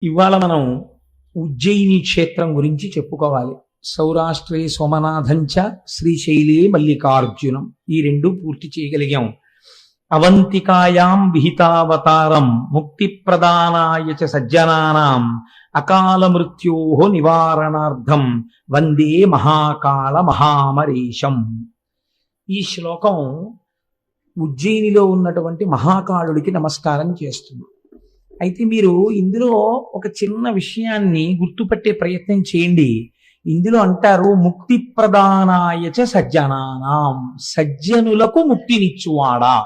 ఇవాళ మనం ఉజ్జయిని క్షేత్రం గురించి చెప్పుకోవాలి. సౌరాష్ట్రే సోమనాథంచ శ్రీశైలే మల్లికార్జునం, ఈ రెండు పూర్తి చేయగలిగాం. అవంతికాయాం విహితావతారం ముక్తి ప్రదానాయ చ సజ్జనానాం అకాల మృత్యోః నివారణార్థం వందే మహాకాళ మహామరీశం. ఈ శ్లోకం ఉజ్జయినిలో ఉన్నటువంటి మహాకాళుడికి నమస్కారం చేస్తుంది. అయితే మీరు ఇందులో ఒక చిన్న విషయాన్ని గుర్తుపట్టే ప్రయత్నం చేయండి. ఇందులో అంటారు ముక్తి ప్రదానాయ చ సజ్జనానాం, సజ్జనులకు ముక్తినిచ్చువాడా.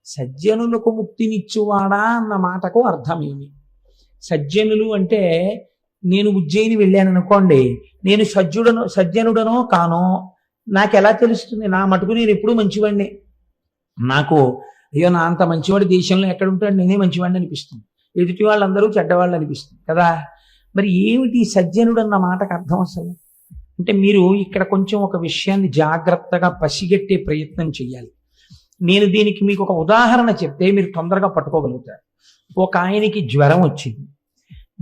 సజ్జనులకు ముక్తినిచ్చువాడా అన్న మాటకు అర్థమేమి? సజ్జనులు అంటే నేను ఉజ్జయిని వెళ్ళాను అనుకోండి, నేను సజ్జనుడనో కానో నాకెలా తెలుస్తుంది? నా మటుకు నేను ఎప్పుడూ మంచివాడిని. నాకు అయ్యో నా అంత మంచివాడి దేశంలో ఎక్కడ ఉంటాడు, నేనే మంచివాడిని అనిపిస్తుంది, ఎదుటి వాళ్ళందరూ చెడ్డవాళ్ళు అనిపిస్తుంది కదా. మరి ఏమిటి సజ్జనుడు అన్న మాటకు అర్థం అసలు? అంటే మీరు ఇక్కడ కొంచెం ఒక విషయాన్ని జాగ్రత్తగా పసిగట్టే ప్రయత్నం చేయాలి. నేను దీనికి మీకు ఒక ఉదాహరణ చెప్తే మీరు తొందరగా పట్టుకోగలుగుతారు. ఒక ఆయనకి జ్వరం వచ్చింది.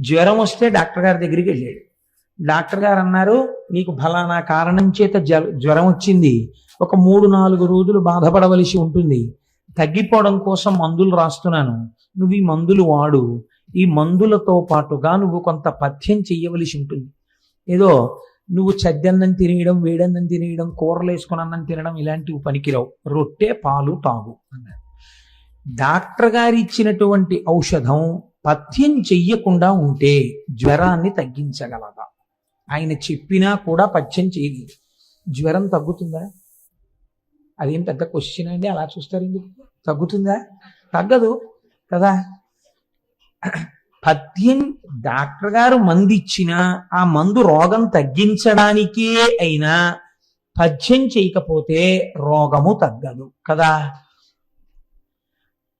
జ్వరం వస్తే డాక్టర్ గారి దగ్గరికి వెళ్ళాడు. డాక్టర్ గారు అన్నారు, నీకు ఫలానా కారణం చేత జ్వరం వచ్చింది, ఒక 3-4 రోజులు బాధపడవలసి ఉంటుంది, తగ్గిపోవడం కోసం మందులు రాస్తున్నాను, నువ్వు ఈ మందులు వాడు, ఈ మందులతో పాటుగా నువ్వు కొంత పథ్యం చెయ్యవలసి ఉంటుంది. ఏదో నువ్వు చద్దన్నం తినేయడం, వేడన్నం తినేయడం, కూరలు వేసుకుని అన్నం తినడం ఇలాంటివి పనికిరావు, రొట్టె పాలు తాగు అన్నారు. డాక్టర్ గారు ఇచ్చినటువంటి ఔషధం పథ్యం చెయ్యకుండా ఉంటే జ్వరాన్ని తగ్గించగలదా? ఆయన చెప్పినా కూడా పథ్యం చేయలేదు, జ్వరం తగ్గుతుందా? అదేం పెద్ద క్వశ్చన్ అండి, అలా చూస్తారు ఎందుకు? తగ్గుతుందా? తగ్గదు కదా. పథ్యం డాక్టర్ గారు మందు ఇచ్చినా ఆ మందు రోగం తగ్గించడానికే అయినా పథ్యం చేయకపోతే రోగము తగ్గదు కదా.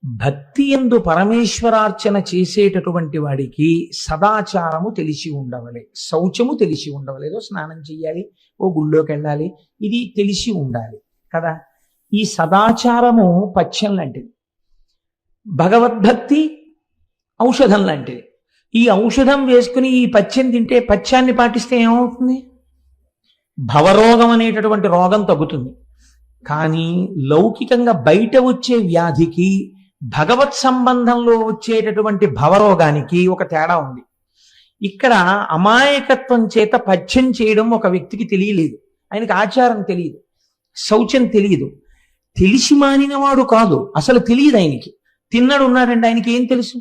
భక్తి యందు పరమేశ్వరార్చన చేసేటటువంటి వాడికి సదాచారము తెలిసి ఉండవలే, శౌచము తెలిసి ఉండవలే, ఏదో స్నానం చెయ్యాలి, ఓ గుళ్ళోకి వెళ్ళాలి, ఇది తెలిసి ఉండాలి కదా. ఈ సదాచారము పథ్యం లాంటిది, భగవద్భక్తి ఔషధం లాంటిది. ఈ ఔషధం వేసుకుని ఈ పథ్యం తింటే, పథ్యాన్ని పాటిస్తే ఏమవుతుంది? భవరోగం అనేటటువంటి రోగం తగ్గుతుంది. కానీ లౌకికంగా బయట వచ్చే వ్యాధికి భగవత్ సంబంధంలో వచ్చేటటువంటి భవరోగానికి ఒక తేడా ఉంది. ఇక్కడ అమాయకత్వం చేత పథ్యం చేయడం ఒక వ్యక్తికి తెలియలేదు, ఆయనకి ఆచారం తెలియదు, శౌచం తెలియదు. తెలిసి మానినవాడు కాదు, అసలు తెలియదు ఆయనకి. తిన్నాడు ఉన్నాడండి, ఆయనకి ఏం తెలుసు?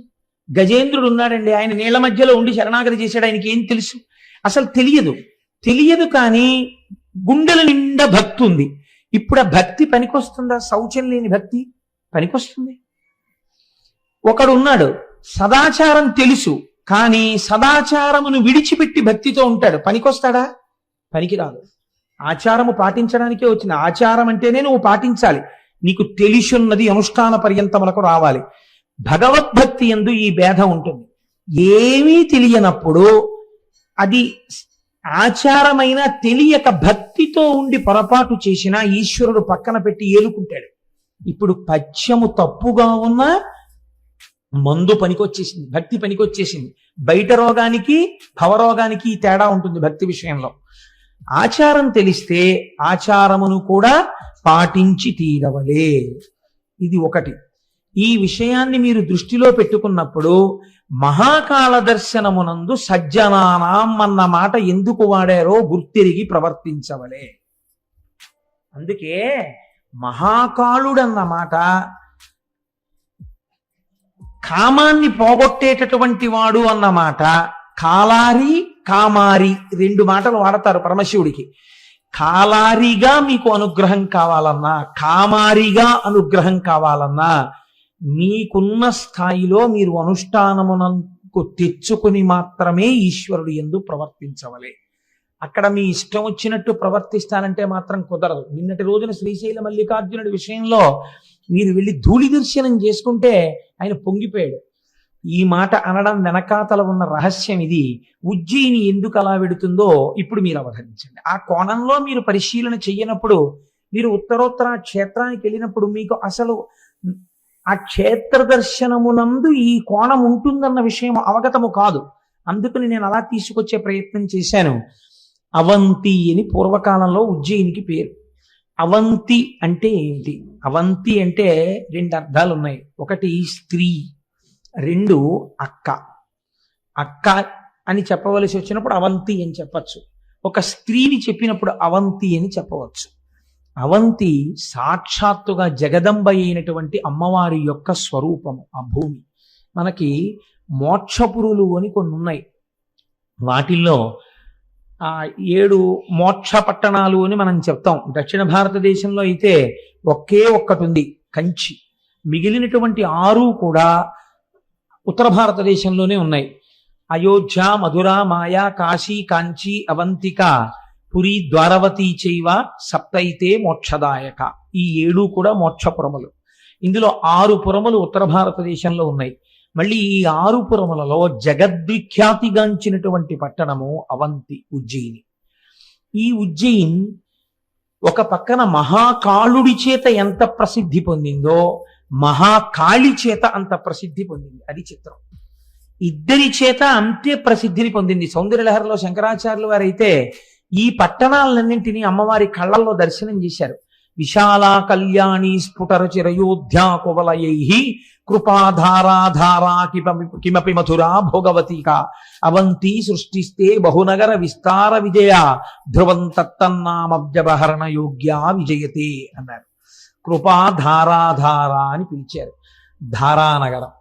గజేంద్రుడు ఉన్నాడండి, ఆయన నీళ్ల మధ్యలో ఉండి శరణాగతి చేశాడు, ఆయనకి ఏం తెలుసు? అసలు తెలియదు. కానీ గుండెల నిండా భక్తి ఉంది. ఇప్పుడు ఆ భక్తి పనికొస్తుందా? శౌచం లేని భక్తి పనికొస్తుంది? ఒకడు ఉన్నాడు, సదాచారం తెలుసు, కానీ సదాచారమును విడిచిపెట్టి భక్తితో ఉంటాడు, పనికొస్తాడా? పనికిరాదు. ఆచారము పాటించడానికే వచ్చింది. ఆచారం అంటేనే నువ్వు పాటించాలి, నీకు తెలిసున్నది అనుష్ఠాన పర్యంతములకు రావాలి. భగవద్భక్తి యందు ఈ భేదం ఉంటుంది. ఏమీ తెలియనప్పుడు అది ఆచారమైన తెలియక భక్తితో ఉండి పొరపాటు చేసినా ఈశ్వరుడు పక్కన పెట్టి ఏలుకుంటాడు. ఇప్పుడు పథ్యము తప్పుగా ఉన్నా మందు పనికొచ్చేసింది, భక్తి పనికొచ్చేసింది. బయట రోగానికి భవరోగానికి తేడా ఉంటుంది భక్తి విషయంలో. ఆచారం తెలిస్తే ఆచారమును కూడా పాటించి తీరవలే, ఇది ఒకటి. ఈ విషయాన్ని మీరు దృష్టిలో పెట్టుకున్నప్పుడు మహాకాళ దర్శనమునందు సజ్జనానాం అన్న మాట ఎందుకు వాడారో గుర్తిరిగి ప్రవర్తించవలే. అందుకే మహాకాళుడన్న మాట కామాన్ని పోగొట్టేటటువంటి వాడు అన్నమాట. కాలారి కామారి 2 మాటలు వాడతారు పరమశివుడికి. కాలారిగా మీకు అనుగ్రహం కావాలన్నా, కామారిగా అనుగ్రహం కావాలన్నా మీకున్న స్థాయిలో మీరు అనుష్ఠానమునకు తెచ్చుకుని మాత్రమే ఈశ్వరుడు యందు ప్రవర్తించవలే. అక్కడ మీ ఇష్టం వచ్చినట్టు ప్రవర్తిస్తానంటే మాత్రం కుదరదు. నిన్నటి రోజున శ్రీశైల మల్లికార్జునుడి విషయంలో మీరు వెళ్ళి ధూళి దర్శనం చేసుకుంటే ఆయన పొంగిపోయాడు. ఈ మాట అనడం వెనకాతల ఉన్న రహస్యం ఇది. ఉజ్జయిని ఎందుకు అలా వెడుతుందో ఇప్పుడు మీరు అవధరించండి. ఆ కోణంలో మీరు పరిశీలన చెయ్యనప్పుడు, మీరు ఉత్తరోత్తర క్షేత్రానికి వెళ్ళినప్పుడు మీకు అసలు ఆ క్షేత్ర దర్శనమునందు ఈ కోణం ఉంటుందన్న విషయం అవగతము కాదు. అందుకని నేను అలా తీసుకొచ్చే ప్రయత్నం చేశాను. అవంతి అని పూర్వకాలంలో ఉజ్జయినికి పేరు. అవంతి అంటే ఏంటి? అవంతి అంటే రెండు అర్థాలు ఉన్నాయి. ఒకటి స్త్రీ, రెండు అక్క. అక్క అని చెప్పవలసి వచ్చినప్పుడు అవంతి అని చెప్పచ్చు. ఒక స్త్రీని చెప్పినప్పుడు అవంతి అని చెప్పవచ్చు. అవంతి సాక్షాత్తుగా జగదంబ అయినటువంటి అమ్మవారి యొక్క స్వరూపము. ఆ భూమి మనకి మోక్షపురులు అని కొన్ని ఉన్నాయి. వాటిల్లో 7 మోక్ష పట్టణాలు అని మనం చెప్తాం. దక్షిణ భారతదేశంలో అయితే ఒకే ఒక్కటి ఉంది, కంచి. మిగిలినటువంటి 6 కూడా ఉత్తర భారతదేశంలోనే ఉన్నాయి. అయోధ్య, మధుర, మాయా, కాశీ, కాంచి, అవంతిక, పురి, ద్వారవతి చైవ సప్తైతే మోక్షదాయక. ఈ 7 కూడా మోక్షపురములు. ఇందులో 6 పురములు ఉత్తర భారతదేశంలో ఉన్నాయి. మళ్ళీ ఈ 6 పురములలో జగద్విఖ్యాతిగాంచినటువంటి పట్టణము అవంతి, ఉజ్జయిని. ఈ ఉజ్జయిన్ ఒక పక్కన మహాకాళుడి చేత ఎంత ప్రసిద్ధి పొందిందో మహాకాళి చేత అంత ప్రసిద్ధి పొందింది. అది చిత్రం. ఇద్దరి చేత అంతే ప్రసిద్ధిని పొందింది. సౌందర్యలహరిలో శంకరాచార్యులు వారైతే ఈ పట్టణాలన్నింటినీ అమ్మవారి కళ్ళల్లో దర్శనం చేశారు. విశాల కళ్యాణి స్ఫుటరుచిరయోధ్యా కువలయై కృపాధారాధారా కిమపి మధురా భోగవతిక అవంతి సృష్టిస్తే బహునగర విస్తార విజయ ధ్రువం తత్తన్నామబ్జబహరణ యోగ్యా విజయతే అన్నారు. కృపాధారాధార అని పిలిచారు. ధారానగరం,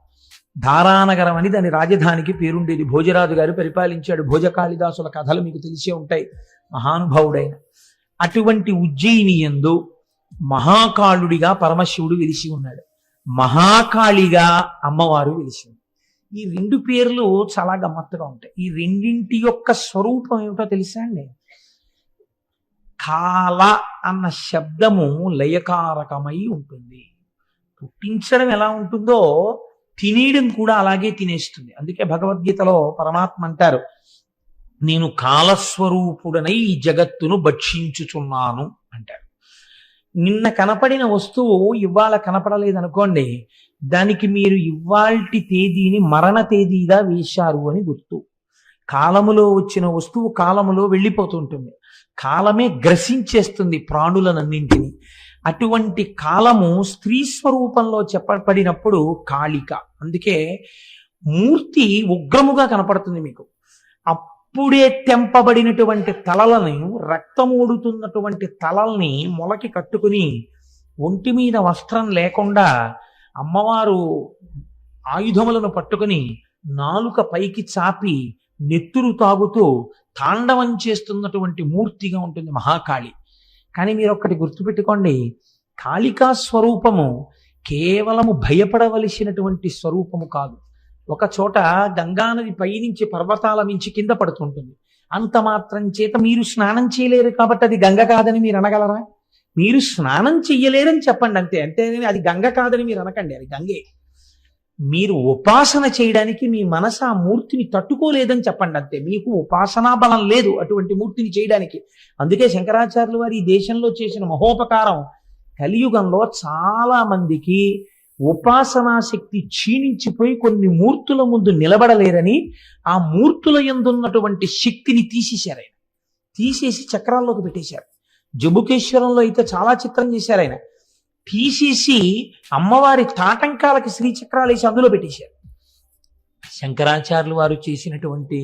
ధారానగరం అని దాని రాజధానికి పేరుండేది. భోజరాజు గారు పరిపాలించాడు. భోజకాళిదాసుల కథలు మీకు తెలిసే ఉంటాయి, మహానుభావుడైన. అటువంటి ఉజ్జయిని యందు మహాకాళుడిగా పరమశివుడు వెలిసి ఉన్నాడు, మహాకాళిగా అమ్మవారు వెలిసి ఉంది. ఈ 2 పేర్లు చాలా గమ్మత్తుగా ఉంటాయి. ఈ రెండింటి యొక్క స్వరూపం ఏమిటో తెలుసా అండి? కాల అన్న శబ్దము లయకారకమై ఉంటుంది. పుట్టించడం ఎలా ఉంటుందో తినేయడం కూడా అలాగే తినేస్తుంది. అందుకే భగవద్గీతలో పరమాత్మ అంటారు, నేను కాలస్వరూపుడనై ఈ జగత్తును భక్షించుచున్నాను అంటారు. నిన్న కనపడిన వస్తువు ఇవాళ కనపడలేదనుకోండి, దానికి మీరు ఇవాల్టి తేదీని మరణ తేదీగా వేశారు అని గుర్తు. కాలములో వచ్చిన వస్తువు కాలములో వెళ్ళిపోతుంటుంది. కాలమే గ్రసించేస్తుంది ప్రాణులనన్నింటినీ. అటువంటి కాలము స్త్రీ స్వరూపంలో చెప్పబడినప్పుడు కాళిక. అందుకే మూర్తి ఉగ్రముగా కనపడుతుంది మీకు. అప్పుడే తెంపబడినటువంటి తలలను, రక్తమూడుతున్నటువంటి తలల్ని మొలకి కట్టుకుని ఒంటి మీద వస్త్రం లేకుండా అమ్మవారు ఆయుధములను పట్టుకుని నాలుక పైకి చాపి నెత్తురు తాగుతూ తాండవం చేస్తున్నటువంటి మూర్తిగా ఉంటుంది మహాకాళి. కానీ మీరు ఒక్కటి గుర్తుపెట్టుకోండి, కాళికా స్వరూపము కేవలము భయపడవలసినటువంటి స్వరూపము కాదు. ఒక చోట గంగానది పైనుంచి పర్వతాల మించి కింద పడుతుంటుంది. అంత మాత్రం చేత మీరు స్నానం చేయలేరు కాబట్టి అది గంగ కాదని మీరు అనగలరా? మీరు స్నానం చెయ్యలేరని చెప్పండి అంతే. అంతేగాని అది గంగ కాదని మీరు అనకండి, అది గంగే. మీరు ఉపాసన చేయడానికి మీ మనసు ఆ మూర్తిని తట్టుకోలేదని చెప్పండి అంతే. మీకు ఉపాసనా బలం లేదు అటువంటి మూర్తిని చేయడానికి. అందుకే శంకరాచార్యులు వారు ఈ దేశంలో చేసిన మహోపకారం, కలియుగంలో చాలా మందికి ఉపాసనా శక్తి క్షీణించిపోయి కొన్ని మూర్తుల ముందు నిలబడలేరని ఆ మూర్తుల యందున్నటువంటి శక్తిని తీసేశారు ఆయన. తీసేసి చక్రాల్లోకి పెట్టేశారు. జంబుకేశ్వరంలో అయితే చాలా చిత్రం చేశారు ఆయన. తీసేసి అమ్మవారి తాటంకాలకి శ్రీచక్రాలు వేసి అందులో పెట్టేశారు. శంకరాచార్యులు వారు చేసినటువంటి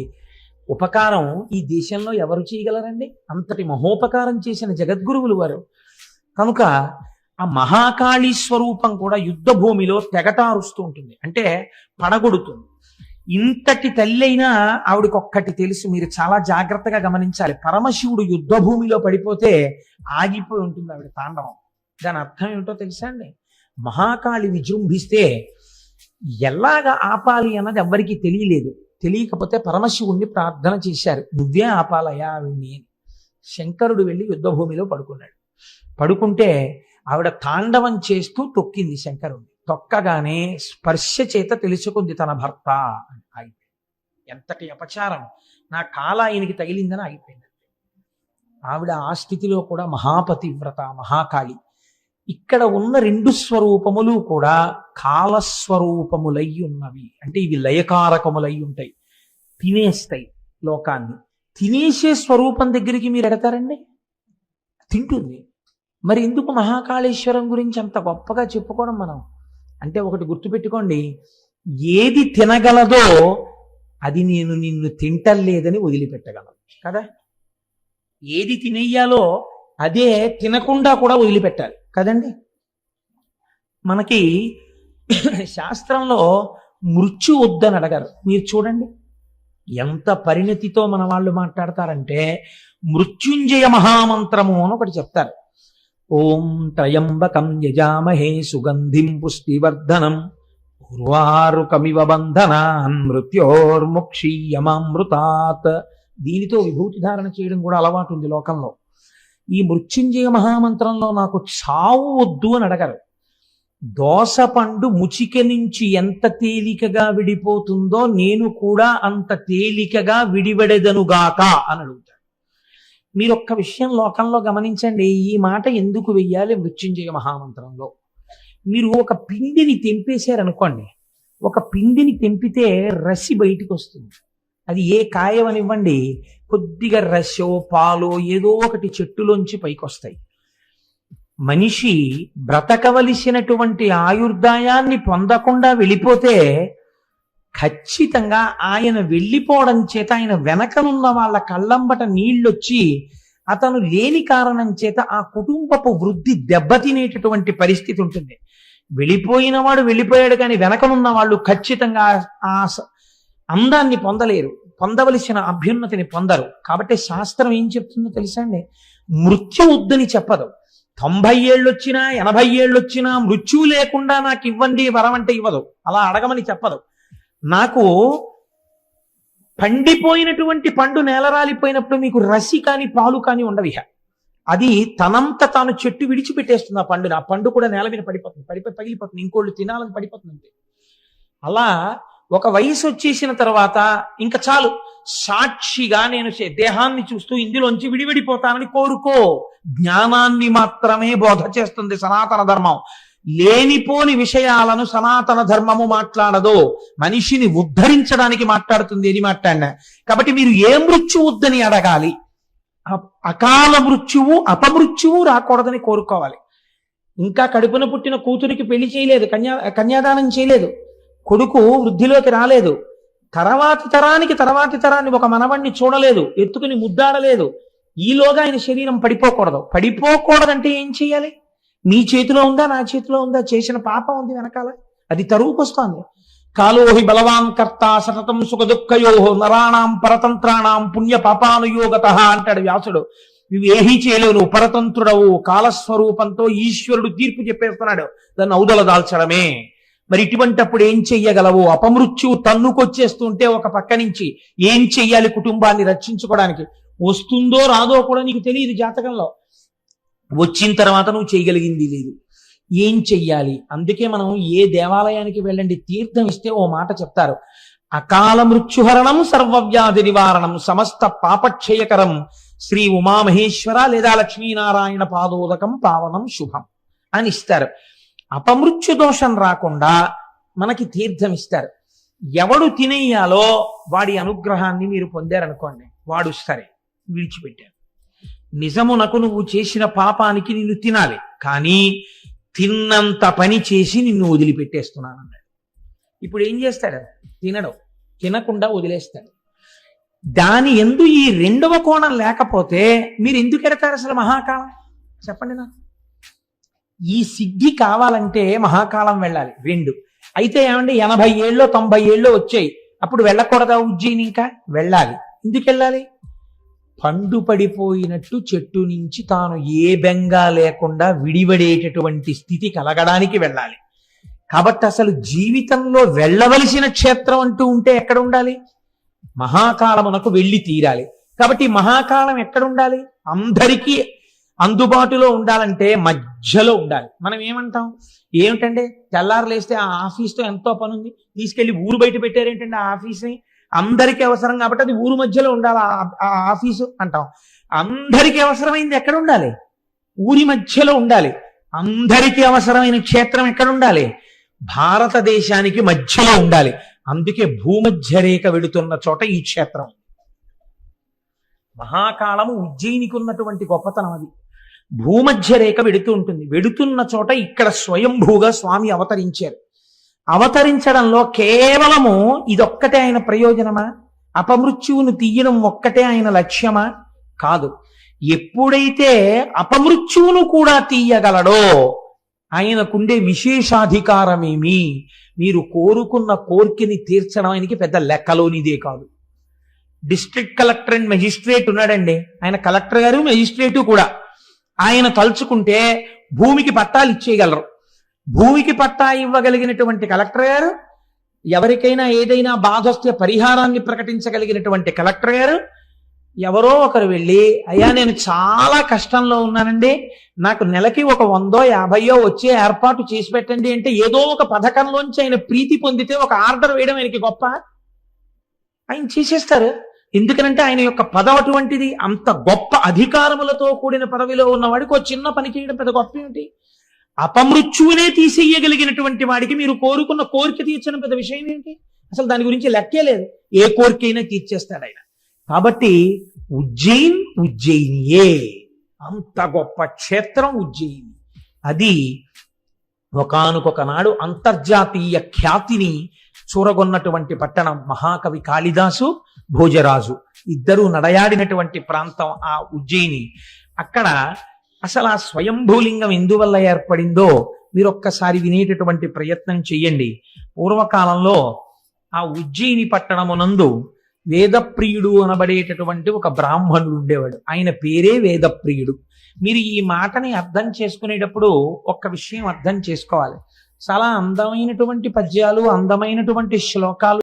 ఉపకారం ఈ దేశంలో ఎవరు చేయగలరండి? అంతటి మహోపకారం చేసిన జగద్గురువులు వారు. కనుక ఆ మహాకాళీ స్వరూపం కూడా యుద్ధ భూమిలో తెగటారుస్తూ ఉంటుంది, అంటే పడగొడుతుంది. ఇంతటి తల్లి అయినా ఆవిడకొక్కటి తెలుసు, మీరు చాలా జాగ్రత్తగా గమనించాలి. పరమశివుడు యుద్ధ భూమిలో పడిపోతే ఆగిపోయి ఉంటుంది ఆవిడ తాండవం. దాని అర్థం ఏమిటో తెలుసా అండి? మహాకాళి విజృంభిస్తే ఎలాగ ఆపాలి అన్నది ఎవ్వరికీ తెలియలేదు. తెలియకపోతే పరమశివుణ్ణి ప్రార్థన చేశారు, నువ్వే ఆపాలయా ఆవిడ్ని అని. శంకరుడు వెళ్ళి యుద్ధ భూమిలో పడుకున్నాడు. పడుకుంటే ఆవిడ తాండవం చేస్తూ తొక్కింది శంకరుణ్ణి. తొక్కగానే స్పర్శ చేత తెలుసుకుంది తన భర్త అని. ఆగిపోయింది. ఎంతటి అపచారం! నా కాల ఆయనకి తగిలిందని ఆగిపోయింది. ఆవిడ ఆ స్థితిలో కూడా మహాపతివ్రత, మహాకాళి. ఇక్కడ ఉన్న రెండు స్వరూపములు కూడా కాలస్వరూపములై ఉన్నవి. అంటే ఇవి లయకారకములై ఉంటాయి, తినేస్తాయి లోకాన్ని. తినేసే స్వరూపం దగ్గరికి మీరు ఎడతారండి? తింటుంది. మరి ఎందుకు మహాకాళేశ్వరం గురించి అంత గొప్పగా చెప్పుకోవడం మనం? అంటే ఒకటి గుర్తుపెట్టుకోండి, ఏది తినగలదో అది నేను నిన్ను తింటలేదని వదిలిపెట్టగలను కదా. ఏది తినేయాలో అదే తినకుండా కూడా వదిలిపెట్టాలి కదండి. మనకి శాస్త్రంలో మృత్యు వద్దని అడగారు. మీరు చూడండి ఎంత పరిణతితో మన వాళ్ళు మాట్లాడతారంటే, మృత్యుంజయ మహామంత్రము అని ఒకటి చెప్తారు. ఓం త్రయంబకం యజామహే సుగంధిం పుష్టివర్ధనం ఉర్వారుకమివ బంధనాన్ మృత్యోర్ముక్షీయమామృతాత్. దీనితో విభూతి ధారణ చేయడం కూడా అలవాటు ఉంది లోకంలో. ఈ మృత్యుంజయ మహామంత్రంలో నాకు చావు వద్దు అని అడగరు. దోసపండు ముచిక నుంచి ఎంత తేలికగా విడిపోతుందో నేను కూడా అంత తేలికగా విడివడెదనుగాక అని అడుగుతాడు. మీరు ఒక్క విషయం లోకంలో గమనించండి, ఈ మాట ఎందుకు వెయ్యాలి మృత్యుంజయ మహామంత్రంలో? మీరు ఒక పిండిని తెంపేశారనుకోండి, ఒక పిండిని తెంపితే రసి బయటికి వస్తుంది. అది ఏ కాయవనివ్వండి, కొద్దిగా రసో పాలో ఏదో ఒకటి చెట్టులోంచి పైకి వస్తాయి. మనిషి బ్రతకవలసినటువంటి ఆయుర్దాయాన్ని పొందకుండా వెళ్ళిపోతే ఖచ్చితంగా ఆయన వెళ్ళిపోవడం చేత ఆయన వెనకనున్న వాళ్ళ కళ్ళంబట నీళ్ళొచ్చి అతను లేని కారణం చేత ఆ కుటుంబపు వృద్ధి దెబ్బతినేటటువంటి పరిస్థితి ఉంటుంది. వెళ్ళిపోయిన వాడు వెళ్ళిపోయాడు, కానీ వెనకనున్న వాళ్ళు ఖచ్చితంగా ఆ అందాన్ని పొందలేరు, పొందవలసిన అభ్యున్నతిని పొందరు. కాబట్టి శాస్త్రం ఏం చెప్తుందో తెలుసా అండి? మృత్యు వద్దని చెప్పదు. 90 ఏళ్ళు వచ్చినా 80 ఏళ్ళు వచ్చినా మృత్యువు లేకుండా నాకు ఇవ్వండి వరం అంటే ఇవ్వదు, అలా అడగమని చెప్పదు. నాకు పండిపోయినటువంటి పండు నేలరాలిపోయినప్పుడు మీకు రసి కానీ పాలు కానీ ఉండవిహ. అది తనంత తాను చెట్టు విడిచిపెట్టేస్తుంది ఆ పండుని. ఆ పండు కూడా నేల మీద పడిపోతుంది, పగిలిపోతుంది, ఇంకోళ్ళు తినాలని పడిపోతుంది. అలా ఒక వయసు వచ్చేసిన తర్వాత ఇంకా చాలు, సాక్షిగా నేను దేహాన్ని చూస్తూ ఇందులోంచి విడివిడిపోతానని కోరుకో. జ్ఞానాన్ని మాత్రమే బోధ చేస్తుంది సనాతన ధర్మం. లేనిపోని విషయాలను సనాతన ధర్మము మాట్లాడదు, మనిషిని ఉద్ధరించడానికి మాట్లాడుతుంది. ఏది మాట్లాడినా. కాబట్టి మీరు ఏ మృత్యువు వద్దని అడగాలి? అకాల మృత్యువు అపమృత్యువు రాకూడదని కోరుకోవాలి. ఇంకా కడుపున పుట్టిన కూతురికి పెళ్లి చేయలేదు, కన్యాదానం చేయలేదు, కొడుకు వృద్ధిలోకి రాలేదు, తర్వాతి తరాన్ని ఒక మనవణ్ణి చూడలేదు, ఎత్తుకుని ముద్దాడలేదు, ఈలోగా ఆయన శరీరం పడిపోకూడదంటే ఏం చేయాలి? మీ చేతిలో ఉందా, నా చేతిలో ఉందా? చేసిన పాపం ఉంది వెనకాల, అది తరువుకొస్తోంది. కాలోహి బలవాన్ కర్త సతతం సుఖ దుఃఖయో నరాణాం పరతంత్రాణం పుణ్య పాపానుయోగత అంటాడు వ్యాసుడు. నువ్వేహీ చేయలేవు, నువ్వు పరతంత్రుడవు. కాలస్వరూపంతో ఈశ్వరుడు తీర్పు చెప్పేస్తున్నాడు, దాన్ని ఔదల దాల్చడమే. మరి ఇటువంటప్పుడు ఏం చెయ్యగలవు? అపమృత్యువు తన్నుకొచ్చేస్తుంటే ఒక పక్క నుంచి ఏం చెయ్యాలి కుటుంబాన్ని రక్షించుకోవడానికి? వస్తుందో రాదో కూడా నీకు తెలియదు జాతకంలో. వచ్చిన తర్వాత నువ్వు చేయగలిగింది లేదు, ఏం చెయ్యాలి? అందుకే మనం ఏ దేవాలయానికి వెళ్ళండి, తీర్థం ఇస్తే ఓ మాట చెప్తారు, అకాల మృత్యుహరణం సర్వవ్యాధి నివారణం సమస్త పాపక్షయకరం శ్రీ ఉమామహేశ్వర లేదా లక్ష్మీనారాయణ పాదోదకం పావనం శుభం అని ఇస్తారు. అపమృత్యు దోషం రాకుండా మనకి తీర్థం ఇస్తారు. ఎవడు తినేయాలో వాడి అనుగ్రహాన్ని మీరు పొందారనుకోండి, వాడు సరే విడిచిపెట్టారు. నిజమునకు నువ్వు చేసిన పాపానికి నిన్ను తినాలి, కానీ తిన్నంత పని చేసి నిన్ను వదిలిపెట్టేస్తున్నానన్నాడు. ఇప్పుడు ఏం చేస్తాడు? తినడు, తినకుండా వదిలేస్తాడు. దాని ఎందు ఈ రెండవ కోణం లేకపోతే మీరు ఎందుకు ఎడతారు అసలు మహాకాలం? చెప్పండి నాకు. ఈ సిద్ధి కావాలంటే మహాకాలం వెళ్ళాలి. 2 అయితే ఏమండి 80 ఏళ్ళో 90 ఏళ్ళో వచ్చాయి, అప్పుడు వెళ్ళకూడదా ఉజ్జయిని? ఇంకా వెళ్ళాలి. ఎందుకు వెళ్ళాలి? పండు పడిపోయినట్టు చెట్టు నుంచి తాను ఏ బెంగా లేకుండా విడివడేటటువంటి స్థితి కలగడానికి వెళ్ళాలి. కాబట్టి అసలు జీవితంలో వెళ్ళవలసిన క్షేత్రం అంటూ ఉంటే ఎక్కడ ఉండాలి? మహాకాలమునకు వెళ్ళి తీరాలి. కాబట్టి మహాకాలం ఎక్కడ ఉండాలి? అందరికీ అందుబాటులో ఉండాలంటే మధ్యలో ఉండాలి. మనం ఏమంటాం? ఏమిటంటే తెల్లారు లేస్తే ఆ ఆఫీస్తో ఎంతో పని ఉంది, తీసుకెళ్లి ఊరు బయట పెట్టారేంటంటే ఆ ఆఫీస్ని, అందరికీ అవసరం కాబట్టి అది ఊరు మధ్యలో ఉండాలి ఆ ఆఫీసు అంటాం. అందరికీ అవసరమైంది ఎక్కడ ఉండాలి? ఊరి మధ్యలో ఉండాలి. అందరికీ అవసరమైన క్షేత్రం ఎక్కడ ఉండాలి? భారతదేశానికి మధ్యలో ఉండాలి. అందుకే భూమధ్య రేఖ వెడుతున్న చోట ఈ క్షేత్రం. మహాకాలము ఉజ్జయినికి ఉన్నటువంటి గొప్పతనం అది. భూమధ్య రేఖ వెడుతూ ఉంటుంది. వెడుతున్న చోట ఇక్కడ స్వయంభూగా స్వామి అవతరించారు. అవతరించడంలో కేవలము ఇదొక్కటే ఆయన ప్రయోజనమా? అపమృత్యువును తీయడం ఒక్కటే ఆయన లక్ష్యమా? కాదు. ఎప్పుడైతే అపమృత్యువును కూడా తీయగలడో ఆయనకుండే విశేషాధికారమేమి? మీరు కోరుకున్న కోరికని తీర్చడం ఆయనకి పెద్ద లెక్కలోనిదే కాదు. డిస్ట్రిక్ట్ కలెక్టర్ అండ్ మెజిస్ట్రేట్ ఉన్నాడండి, ఆయన కలెక్టర్ గారు మెజిస్ట్రేటు కూడా. ఆయన తలుచుకుంటే భూమికి పట్టాలు ఇచ్చేయగలరు. భూమికి పట్టా ఇవ్వగలిగినటువంటి కలెక్టర్ గారు, ఎవరికైనా ఏదైనా బాధ వస్తే పరిహారాన్ని ప్రకటించగలిగినటువంటి కలెక్టర్ గారు, ఎవరో ఒకరు వెళ్ళి, అయ్యా నేను చాలా కష్టంలో ఉన్నానండి, నాకు నెలకి ఒక 100-50 వచ్చే ఏర్పాటు చేసి పెట్టండి అంటే ఏదో ఒక పథకంలోంచి ఆయన ప్రీతి పొందితే ఒక ఆర్డర్ వేయడం ఆయనకి గొప్ప? ఆయన చేసేస్తారు. ఎందుకనంటే ఆయన యొక్క పదవి అటువంటిది. అంత గొప్ప అధికారములతో కూడిన పదవిలో ఉన్నవాడికి ఒక చిన్న పని చేయడం పెద్ద గొప్ప ఏమిటి? అపమృత్యువునే తీసేయగలిగినటువంటి వాడికి మీరు కోరుకున్న కోరిక తీర్చడం పెద్ద విషయం ఏంటి? అసలు దాని గురించి లెక్కే లేదు. ఏ కోరికైనా తీర్చేస్తాడు ఆయన. కాబట్టి ఉజ్జయినియే, అంత గొప్ప క్షేత్రం ఉజ్జయిని. అది ఒకానొక నాడు అంతర్జాతీయ ఖ్యాతిని చూరగొన్నటువంటి పట్టణం. మహాకవి కాళిదాసు, భోజరాజు ఇద్దరూ నడయాడినటువంటి ప్రాంతం ఆ ఉజ్జయిని. అక్కడ అసలు ఆ స్వయంభూలింగం ఎందువల్ల ఏర్పడిందో మీరు ఒక్కసారి వినేటటువంటి ప్రయత్నం చెయ్యండి. పూర్వకాలంలో ఆ ఉజ్జయిని పట్టణమునందు వేదప్రియుడు అనబడేటటువంటి ఒక బ్రాహ్మణుడు ఉండేవాడు. ఆయన పేరే వేదప్రియుడు. మీరు ఈ మాటని అర్థం చేసుకునేటప్పుడు ఒక్క విషయం అర్థం చేసుకోవాలి. చాలా అందమైనటువంటి పద్యాలు, అందమైనటువంటి శ్లోకాలు